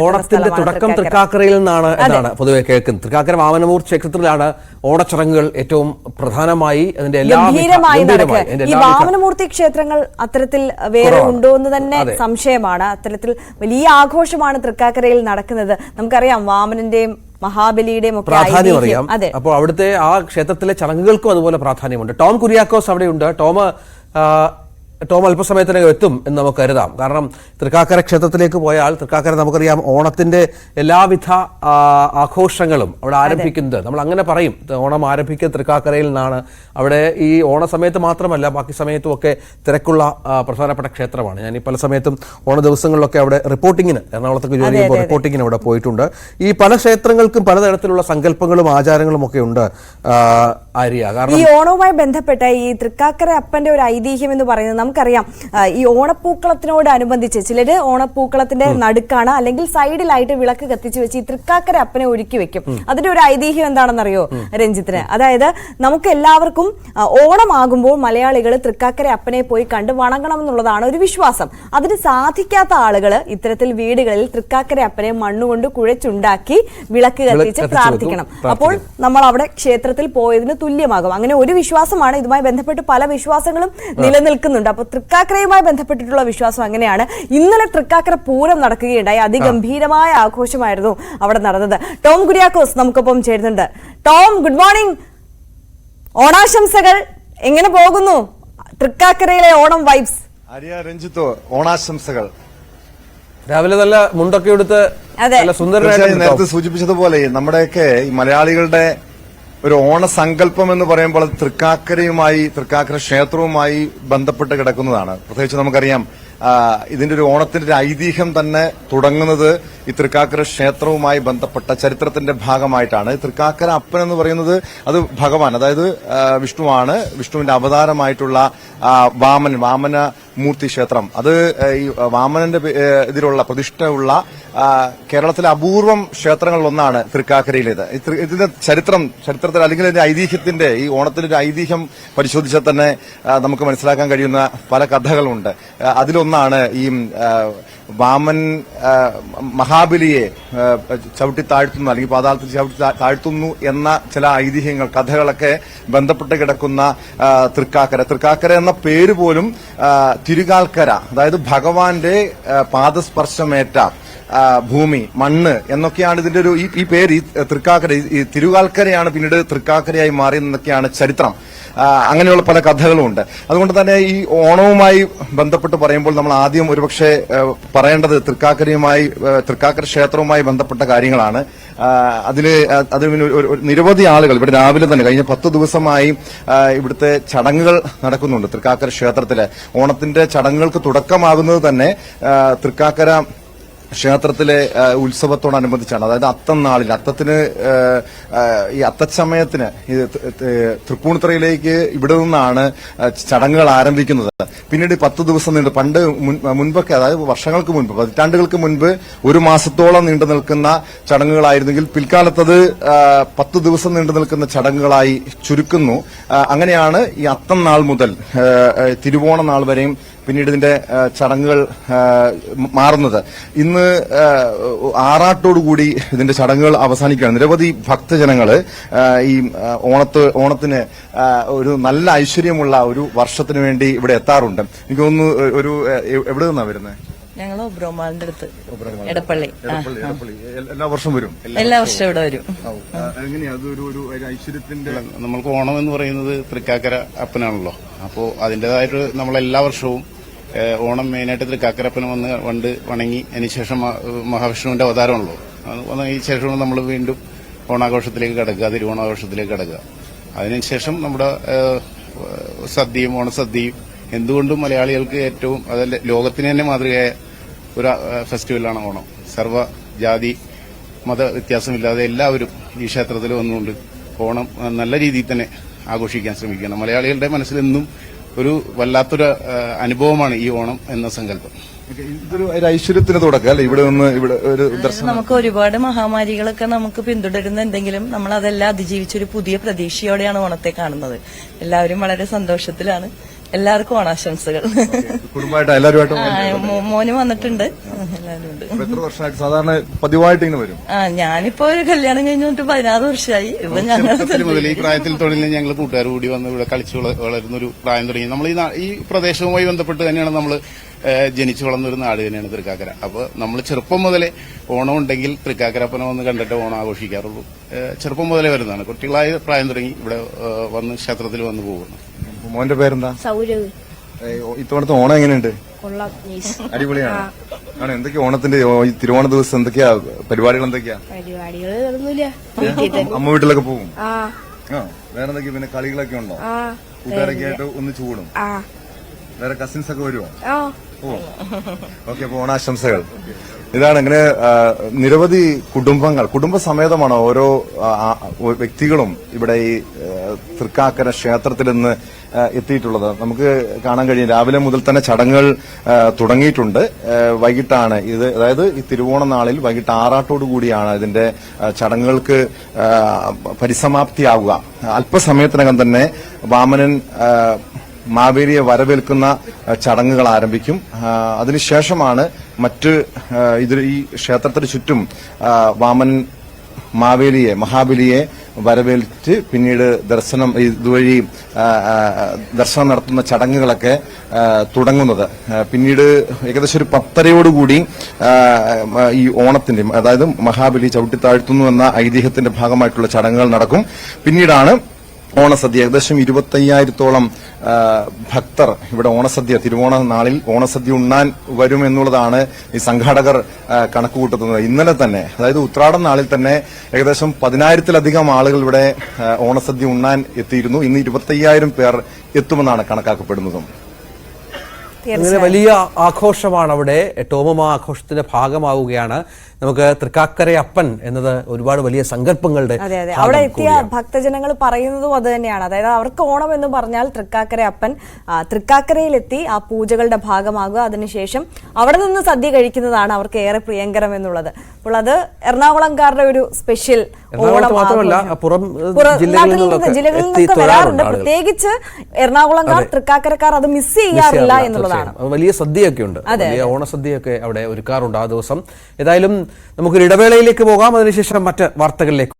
ഓണത്തിന്റെ തുടക്കം തൃക്കാക്കരയിൽ നിന്നാണ് എന്നാണ് പൊതുവെ കേൾക്കുന്നത്. തൃക്കാക്കര വാമനമൂർ ക്ഷേത്രത്തിലാണ് ഓണച്ചടങ്ങുകൾ ഏറ്റവും പ്രധാനമായി അതിന്റെ ഈ വാമനമൂർത്തി ക്ഷേത്രങ്ങൾ അത്തരത്തിൽ വേറെ ഉണ്ടോ എന്ന് തന്നെ സംശയമാണ്. അത്തരത്തിൽ വലിയ ആഘോഷമാണ് തൃക്കാക്കരയിൽ നടക്കുന്നത്. നമുക്കറിയാം വാമനന്റെയും മഹാബലിയുടെയും ഒക്കെ പ്രാധാന്യം അറിയാം. അപ്പോൾ അവിടുത്തെ ആ ക്ഷേത്രത്തിലെ ചടങ്ങുകൾക്കും അതുപോലെ പ്രാധാന്യമുണ്ട്. ടോം കുര്യാക്കോസ് അവിടെയുണ്ട്. ടോം അല്പസമയത്തിനകം എത്തും എന്ന് നമുക്ക് കരുതാം. കാരണം തൃക്കാക്കര ക്ഷേത്രത്തിലേക്ക് പോയാൽ തൃക്കാക്കര നമുക്കറിയാം ഓണത്തിന്റെ എല്ലാവിധ ആഘോഷങ്ങളും അവിടെ ആരംഭിക്കുന്നത്. നമ്മൾ അങ്ങനെ പറയും, ഓണം ആരംഭിക്കുന്നത് തൃക്കാക്കരയിൽ നിന്നാണ്. അവിടെ ഈ ഓണ സമയത്ത് മാത്രമല്ല ബാക്കി സമയത്തും ഒക്കെ തിരക്കുള്ള പ്രധാനപ്പെട്ട ക്ഷേത്രമാണ്. ഞാൻ ഈ പല സമയത്തും ഓണ ദിവസങ്ങളിലൊക്കെ അവിടെ റിപ്പോർട്ടിങ്ങിന് എറണാകുളത്തൊക്കെ ജോലി ചെയ്യുമ്പോൾ റിപ്പോർട്ടിങ്ങിന് അവിടെ പോയിട്ടുണ്ട്. ഈ പല ക്ഷേത്രങ്ങൾക്കും പലതരത്തിലുള്ള സങ്കല്പങ്ങളും ആചാരങ്ങളും ഒക്കെ ഉണ്ട് ആര്യ. കാരണം ഈ ഓണവുമായി ബന്ധപ്പെട്ട ഈ തൃക്കാക്കര അപ്പന്റെ ഒരു ഐതിഹ്യം എന്ന് പറയുന്നത് നമുക്കറിയാം. ഈ ഓണപ്പൂക്കളത്തിനോടനുബന്ധിച്ച് ചിലര് ഓണപ്പൂക്കളത്തിന്റെ നടുക്കാണ് അല്ലെങ്കിൽ സൈഡിലായിട്ട് വിളക്ക് കത്തിച്ചു വെച്ച് ഈ തൃക്കാക്കര അപ്പനെ ഒരുക്കി വെക്കും. അതിന്റെ ഒരു ഐതിഹ്യം എന്താണെന്നറിയോ രഞ്ജിത്തിന്? അതായത് നമുക്ക് എല്ലാവർക്കും ഓണമാകുമ്പോൾ മലയാളികൾ തൃക്കാക്കര അപ്പനെ പോയി കണ്ട് വണങ്ങണം എന്നുള്ളതാണ് ഒരു വിശ്വാസം. അതിന് സാധിക്കാത്ത ആളുകൾ ഇത്തരത്തിൽ വീടുകളിൽ തൃക്കാക്കര അപ്പനെ മണ്ണുകൊണ്ട് കുഴച്ചുണ്ടാക്കി വിളക്ക് കത്തിച്ച് പ്രാർത്ഥിക്കണം. അപ്പോൾ നമ്മൾ അവിടെ ക്ഷേത്രത്തിൽ പോയതിന് തുല്യമാകും. അങ്ങനെ ഒരു വിശ്വാസമാണ്. ഇതുമായി ബന്ധപ്പെട്ട് പല വിശ്വാസങ്ങളും നിലനിൽക്കുന്നുണ്ട്. അപ്പോൾ തൃക്കാക്കരയുമായി ബന്ധപ്പെട്ടിട്ടുള്ള വിശ്വാസം അങ്ങനെയാണ്. ഇന്നലെ തൃക്കാക്കര പൂരം നടക്കുകയുണ്ടായി. അതിഗംഭീരമായ ആഘോഷമായിരുന്നു അവിടെ നടന്നത്. ടോം കുര്യാക്കോസ് നമുക്കൊപ്പം ചേരുന്നുണ്ട്. Tom, good morning. ഓണാശംസകൾ. എങ്ങനെ പോകുന്നു തൃക്കാക്കരയിലെ ഓണം വൈബ്സ്? രഞ്ജിത്തോ, ഓണാശംസകൾ. രാവിലെ നല്ല മുണ്ടൊക്കെ എടുത്ത് സുന്ദരനായിട്ട് നേരത്തെ സൂചിപ്പിച്ചതുപോലെ നമ്മുടെയൊക്കെ ഈ മലയാളികളുടെ ഒരു ഓണസങ്കല്പം എന്ന് പറയുമ്പോൾ തൃക്കാക്കര ക്ഷേത്രവുമായി ബന്ധപ്പെട്ട് കിടക്കുന്നതാണ്. പ്രത്യേകിച്ച് നമുക്കറിയാം ഇതിന്റെ ഒരു ഓണത്തിന്റെ ഒരു ഐതിഹ്യം തന്നെ തുടങ്ങുന്നത് ഈ തൃക്കാക്കര ക്ഷേത്രവുമായി ബന്ധപ്പെട്ട ചരിത്രത്തിന്റെ ഭാഗമായിട്ടാണ്. തൃക്കാക്കര അപ്പൻ എന്ന് പറയുന്നത് അത് ഭഗവാൻ, അതായത് വിഷ്ണുവാണ്. വിഷ്ണുവിന്റെ അവതാരമായിട്ടുള്ള വാമന മൂർത്തി ക്ഷേത്രം, അത് ഈ വാമനന്റെ ഇതിലുള്ള പ്രതിഷ്ഠയുള്ള കേരളത്തിലെ അപൂർവം ക്ഷേത്രങ്ങളിൽ ഒന്നാണ് തൃക്കാക്കരയിലേത്. ഇതിന്റെ ചരിത്രത്തിൽ അല്ലെങ്കിൽ ഇതിന്റെ ഐതിഹ്യത്തിന്റെ ഈ ഓണത്തിന്റെ ഒരു ഐതിഹ്യം പരിശോധിച്ചാൽ തന്നെ നമുക്ക് മനസ്സിലാക്കാൻ കഴിയുന്ന പല കഥകളുണ്ട്. അതിലൊന്നാണ് ഈ വാമൻ മഹാബലിയെ ചവിട്ടി താഴ്ത്തുന്നു അല്ലെങ്കിൽ പാതാളത്തിൽ ചവിട്ടി താഴ്ത്തുന്നു എന്ന ചില ഐതിഹ്യങ്ങൾ, കഥകളൊക്കെ ബന്ധപ്പെട്ട് കിടക്കുന്ന തൃക്കാക്കര എന്ന പേര് പോലും തിരുകാൽക്കര, അതായത് ഭഗവാന്റെ പാദസ്പർശമേറ്റ ഭൂമി, മണ്ണ് എന്നൊക്കെയാണ് ഇതിന്റെ ഒരു ഈ പേര്. തൃക്കാക്കര, ഈ തിരുകാൽക്കരയാണ് പിന്നീട് തൃക്കാക്കരയായി മാറിയെന്നൊക്കെയാണ് ചരിത്രം. അങ്ങനെയുള്ള പല കഥകളും ഉണ്ട്. അതുകൊണ്ട് തന്നെ ഈ ഓണവുമായി ബന്ധപ്പെട്ട് പറയുമ്പോൾ നമ്മൾ ആദ്യം ഒരുപക്ഷെ പറയേണ്ടത് തൃക്കാക്കര ക്ഷേത്രവുമായി ബന്ധപ്പെട്ട കാര്യങ്ങളാണ്. അതിന് നിരവധി ആളുകൾ ഇവിടെ രാവിലെ തന്നെ കഴിഞ്ഞ 10 ദിവസമായി ഇവിടുത്തെ ചടങ്ങുകൾ നടക്കുന്നുണ്ട്. തൃക്കാക്കര ക്ഷേത്രത്തിലെ ഓണത്തിന്റെ ചടങ്ങുകൾക്ക് തുടക്കമാകുന്നത് തന്നെ തൃക്കാക്കര ക്ഷേത്രത്തിലെ ഉത്സവത്തോടനുബന്ധിച്ചാണ്. അതായത് അത്തം നാളിൽ ഈ അത്തച്ചമയത്തിന് തൃപ്പൂണിത്തുറയിലേക്ക് ഇവിടെ നിന്നാണ് ചടങ്ങുകൾ ആരംഭിക്കുന്നത്. പിന്നീട് 10 ദിവസം നീണ്ട്, മുൻപൊക്കെ അതായത് വർഷങ്ങൾക്ക് മുൻപ്, പതിറ്റാണ്ടുകൾക്ക് മുൻപ് 1 മാസത്തോളം നീണ്ടു നിൽക്കുന്ന ചടങ്ങുകളായിരുന്നെങ്കിൽ പിൽക്കാലത്തത് 10 ദിവസം നീണ്ടു നിൽക്കുന്ന ചടങ്ങുകളായി ചുരുക്കുന്നു. അങ്ങനെയാണ് ഈ അത്തം നാൾ മുതൽ തിരുവോണ നാൾ വരെയും പിന്നീട് ഇതിന്റെ ചടങ്ങുകൾ മാറുന്നത്. ഇന്ന് ആറാട്ടോടുകൂടി ഇതിന്റെ ചടങ്ങുകൾ അവസാനിക്കുകയാണ്. നിരവധി ഭക്തജനങ്ങള് ഈ ഓണത്തിന് ഒരു നല്ല ഐശ്വര്യമുള്ള ഒരു വർഷത്തിന് വേണ്ടി ഇവിടെ എത്താറുണ്ട്. എനിക്ക് തോന്നുന്നു എവിടെ നിന്നാണ് വരുന്നത്? ഞങ്ങൾ ഒബ്രോമാളിന്റെ അടുത്ത്, എടപ്പള്ളി. എല്ലാ വർഷവും വരും? എല്ലാ വർഷവും ഇവിടെ വരും. എങ്ങനെയാ അതൊരു ഐശ്വര്യത്തിന്റെ? നമ്മൾക്ക് ഓണം എന്ന് പറയുന്നത് തൃക്കാക്കര അപ്പനാണല്ലോ. അപ്പോൾ അതിന്റേതായിട്ട് നമ്മൾ എല്ലാ വർഷവും ഓണം മെയിനായിട്ട് തൃക്കാക്കരപ്പന വന്ന് വണങ്ങി അതിനുശേഷം മഹാവിഷ്ണുവിന്റെ അവതാരമാണല്ലോ. ഈ ശേഷം നമ്മൾ വീണ്ടും ഓണാഘോഷത്തിലേക്ക് കിടക്കുക, തിരുവോണാഘോഷത്തിലേക്ക് കിടക്കുക. അതിനുശേഷം നമ്മുടെ സദ്യയും ഓണസദ്യയും എന്തുകൊണ്ടും മലയാളികൾക്ക് ഏറ്റവും, അതല്ല ലോകത്തിന് തന്നെ മാതൃകയായ ഒരു ഫെസ്റ്റിവലാണ് ഓണം. സർവ്വജാതി മത വ്യത്യാസമില്ലാതെ എല്ലാവരും ഈ ക്ഷേത്രത്തിൽ വന്നുകൊണ്ട് ഓണം നല്ല രീതിയിൽ തന്നെ ആഘോഷിക്കാൻ ശ്രമിക്കണം. മലയാളികളുടെ മനസ്സിലെന്നും ഒരു വല്ലാത്തൊരു അനുഭവമാണ് ഈ ഓണം എന്ന സങ്കല്പം. ഇതൊരു ഐശ്വര്യത്തിന് തുടക്കം അല്ലെ? ഇവിടെ നിന്ന് ഒരു ദർശനം. നമുക്ക് ഒരുപാട് മഹാമാരികളൊക്കെ നമുക്ക് പിന്തുടരുന്നുണ്ടെങ്കിലും നമ്മൾ അതെല്ലാം അതിജീവിച്ചൊരു പുതിയ പ്രതീക്ഷയോടെയാണ് ഓണത്തെ കാണുന്നത്. എല്ലാവരും വളരെ സന്തോഷത്തിലാണ്. എല്ലാവർക്കും ഓണാശംസകൾ. കുടുംബമായിട്ട് എല്ലാവരുമായിട്ടും മോന് വന്നിട്ടുണ്ട്, എല്ലാവരും ഉണ്ട്. എത്ര വർഷമായിട്ട് സാധാരണ പതിവായിട്ട് ഇങ്ങനെ വരും? ഞാനിപ്പോ ഒരു കല്യാണം കഴിഞ്ഞിട്ട് 16 വർഷമായി. ഇപ്പൊ ഞങ്ങൾ മുതൽ ഈ പ്രായത്തിൽ തൊഴിലിൽ ഞങ്ങൾ കൂട്ടുകാർ കൂടി വന്ന് ഇവിടെ കളിച്ചു വളരുന്ന ഒരു പ്രായം തുടങ്ങി. നമ്മൾ ഈ പ്രദേശവുമായി ബന്ധപ്പെട്ട് തന്നെയാണ് നമ്മൾ ജനിച്ചു വളർന്നൊരു നാട് തന്നെയാണ് തൃക്കാക്കര. അപ്പൊ നമ്മൾ ചെറുപ്പം മുതലേ ഓണം ഉണ്ടെങ്കിൽ തൃക്കാക്കരപ്പനെ വന്ന് കണ്ടിട്ട് ഓണം ആഘോഷിക്കാറുള്ളൂ. ചെറുപ്പം മുതലേ വരുന്നതാണ്. കുട്ടികളായ പ്രായം തുടങ്ങി ഇവിടെ വന്ന് ക്ഷേത്രത്തിൽ വന്ന് പോകുന്നു. മോന്റെ പേരെന്താ? സൗരവ്. ഇത്തവണത്തെ ഓണം എങ്ങനെയുണ്ട്? കൊള്ളാം. അടിപൊളിയാണ്. ആണ് എന്തൊക്കെയാ ഓണത്തിന്റെ ഈ തിരുവോണ ദിവസം എന്തൊക്കെയാ പരിപാടികൾ? എന്തൊക്കെയാ പരിപാടികൾ ഒന്നുമില്ല. അമ്മ വീട്ടിലൊക്കെ പോകും. ആ വേറെ എന്തൊക്കെയാ പിന്നെ കളികളൊക്കെ ഉണ്ടോ? കൂട്ടുകാരൊക്കെ ആയിട്ട് ഒന്നിച്ചു കൂടും. വേറെ കസിൻസ് ഒക്കെ വരുമോ? ഓ ഓക്കെ. അപ്പൊ ഓണാശംസകൾ. ഇതാണ് ഇങ്ങനെ നിരവധി കുടുംബസമേതമാണ് ഓരോ വ്യക്തികളും ഇവിടെ ഈ തൃക്കാക്കര ക്ഷേത്രത്തിൽ നിന്ന് എത്തിയിട്ടുള്ളത്. നമുക്ക് കാണാൻ കഴിയും രാവിലെ മുതൽ തന്നെ ചടങ്ങുകൾ തുടങ്ങിയിട്ടുണ്ട്. വൈകിട്ടാണ് ഇത്, അതായത് ഈ തിരുവോണ നാളിൽ വൈകിട്ട് 6 കൂടിയാണ് ഇതിന്റെ ചടങ്ങുകൾക്ക് പരിസമാപ്തിയാവുക. അല്പസമയത്തിനകം തന്നെ വാമനൻ മാവേലിയെ വരവേൽക്കുന്ന ചടങ്ങുകൾ ആരംഭിക്കും. അതിനുശേഷമാണ് മറ്റ് ഈ ക്ഷേത്രത്തിന് ചുറ്റും വാമനൻ മഹാബലിയെ വരവേൽറ്റ് പിന്നീട് ഇതുവഴി ദർശനം നടത്തുന്ന ചടങ്ങുകളൊക്കെ തുടങ്ങുന്നത്. പിന്നീട് ഏകദേശം ഒരു 10:30 ഈ ഓണത്തിന്റെ, അതായത് മഹാബലി ചവിട്ടിത്താഴ്ത്തുന്നു എന്ന ഐതിഹ്യത്തിന്റെ ഭാഗമായിട്ടുള്ള ചടങ്ങുകൾ നടക്കും. പിന്നീടാണ് ഓണസദ്യ. ഏകദേശം 25,000-ഓളം ഭക്തർ ഇവിടെ തിരുവോണ നാളിൽ ഓണസദ്യ ഉണ്ണാൻ വരുമെന്നുള്ളതാണ് ഈ സംഘാടകർ കണക്കുകൂട്ടുന്നത്. ഇന്നലെ തന്നെ, അതായത് ഉത്രാടം നാളിൽ തന്നെ ഏകദേശം 10,000-ലധികം ആളുകൾ ഇവിടെ ഓണസദ്യ ഉണ്ണാൻ എത്തിയിരുന്നു. ഇന്ന് 25,000 പേർ എത്തുമെന്നാണ് കണക്കാക്കപ്പെടുന്നതും. അങ്ങനെ വലിയ ആഘോഷമാണ് അവിടെ. ടോമും ആ ആഘോഷത്തിന്റെ ഭാഗമാവുകയാണ്. നമുക്ക് തൃക്കാക്കര അപ്പൻ എന്നത് ഒരുപാട് വലിയ സങ്കല്പങ്ങളുടെ അതെ അതെ അവിടെ എത്തിയ ഭക്തജനങ്ങൾ പറയുന്നതും അത് തന്നെയാണ്. അതായത് അവർക്ക് ഓണം എന്ന് പറഞ്ഞാൽ തൃക്കാക്കര അപ്പൻ തൃക്കാക്കരയിലെത്തി ആ പൂജകളുടെ ഭാഗമാകുക, അതിനുശേഷം അവിടെ നിന്ന് സദ്യ കഴിക്കുന്നതാണ് അവർക്ക് ഏറെ പ്രിയങ്കരം എന്നുള്ളത്. അപ്പോൾ അത് എറണാകുളംകാരുടെ ഒരു സ്പെഷ്യൽ ഓണം മാത്രമല്ല പുറം ജില്ലകളിൽ നിന്നൊക്കെ വരാറുണ്ട്. പ്രത്യേകിച്ച് എറണാകുളംകാർ തൃക്കാക്കരക്കാർ അത് മിസ് ചെയ്യാറില്ല എന്നുള്ളതാണ്. വലിയ സദ്യയൊക്കെ ഉണ്ട്, വലിയ ഓണസദ്യയൊക്കെ അവിടെ ഒരുക്കാറുണ്ട് ആ ദിവസം. ഏതായാലും നമുക്കൊരു ഇടവേളയിലേക്ക് പോകാം. അതിനുശേഷം മറ്റ് വാർത്തകളിലേക്ക്.